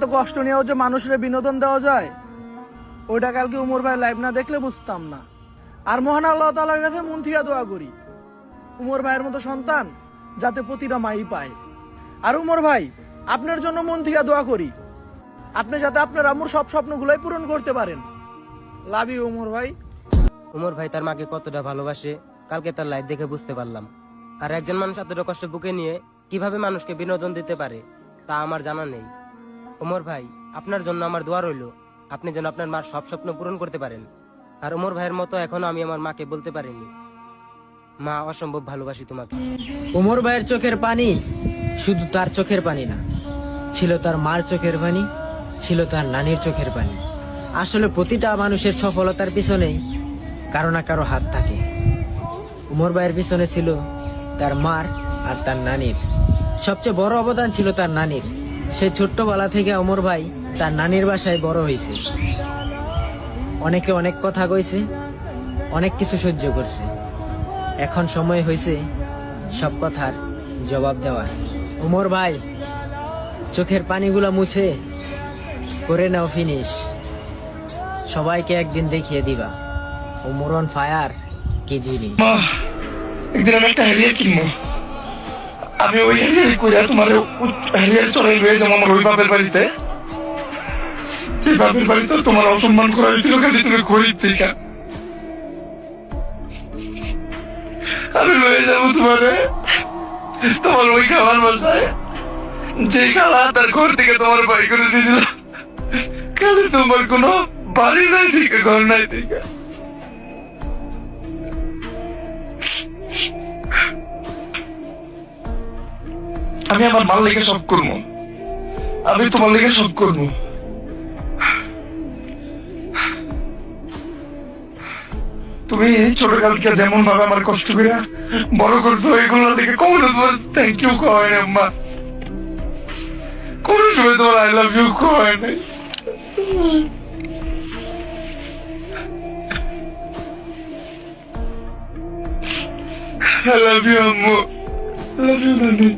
তো কষ্ট নিয়েও যে মানুষের বিনোদন দেওয়া যায় ওইটা কালকে উমর ভাই লাইভ না দেখলে বুঝতাম না। আর মহান আল্লাহ তাআলার কাছে মন থেকে দোয়া করি উমর ভাইয়ের মতো সন্তান যাতে প্রতিটা মাই পায়। আর উমর ভাই আপনার জন্য মন থেকে দোয়া করি আপনি যাতে আপনার আম্মুর সব স্বপ্নগুলোই পূরণ করতে পারেন। লাভ ইউ উমর ভাই। উমর ভাই তার মাকে কতটা ভালোবাসে কালকে তার লাইভ দেখে বুঝতে পারলাম। আর একজন মানুষ এতটা কষ্ট বুকে নিয়ে কিভাবে মানুষকে বিনোদন দিতে পারে তা আমার জানা নেই। উমর ভাই আপনার জন্য আমার দোয়া রইল আপনি যেন আপনার মার সব স্বপ্ন পূরণ করতে পারেন। আর উমর ভাইয়ের মতো এখনো আমি আমার মাকে বলতে পারিনি, মা অসম্ভব ভালোবাসি তোমাকে। উমর ভাইয়ের চোখের পানি শুধু তার চোখের পানি না, ছিল তার মার চোখের পানি, ছিল তার নানির চোখের পানি। আসলে প্রতিটা মানুষের সফলতার পিছনেই কারো না কারো হাত থাকে। উমর ভাইয়ের পিছনে ছিল তার মার আর তার নানির। সবচেয়ে বড় অবদান ছিল তার নানির। সে ছোট্টবেলা থেকে উমর ভাই তার নানির বাসায় বড় হয়েছে। অনেকে অনেক কথা কইছে, অনেক কিছু সহ্য করছে। এখন সময় হয়েছে সব কথার জবাব দেওয়ার। উমর ভাই চোখের পানিগুলো মুছে করে নাও ফিনিশ। সবাইকে একদিন দেখিয়ে দিবা উমর অন ফায়ার কি জিনিস। একদিন আমি একটা হ্যারিয়ার কিনবো। আমি ওই হ্যারিয়ার করে তোমার হ্যারিয়ার চড়াই রয়ে যাবো আমার ওই বাপের বাড়িতে। সেই বাপের বাড়িতে তোমার অসম্মান করা হয়েছিল খালি তুমি গরিব থেকে। আমি রয়ে যাবো তোমার ওই খাবার বাসায় যে খালা তার ঘর থেকে তোমার বাই করে দিয়েছিল। খালি তোমার কোনো বাড়ি নাই থেকে ঘর নাই থেকে। আমি আমার মাল লেগে সব করবো, আমি তোমার লেগে সব করবো। তুমি ছোটকাল থেকে যেমন ভাবে আমার কষ্ট করে বড় করছো এগুলো দেখে কখনো তোমার থ্যাংক ইউ কয় না আম্মা, কোনো সময় তোমার আই লাভ ইউ কয় নাই। I love you, আম্মু। I love you, নানি।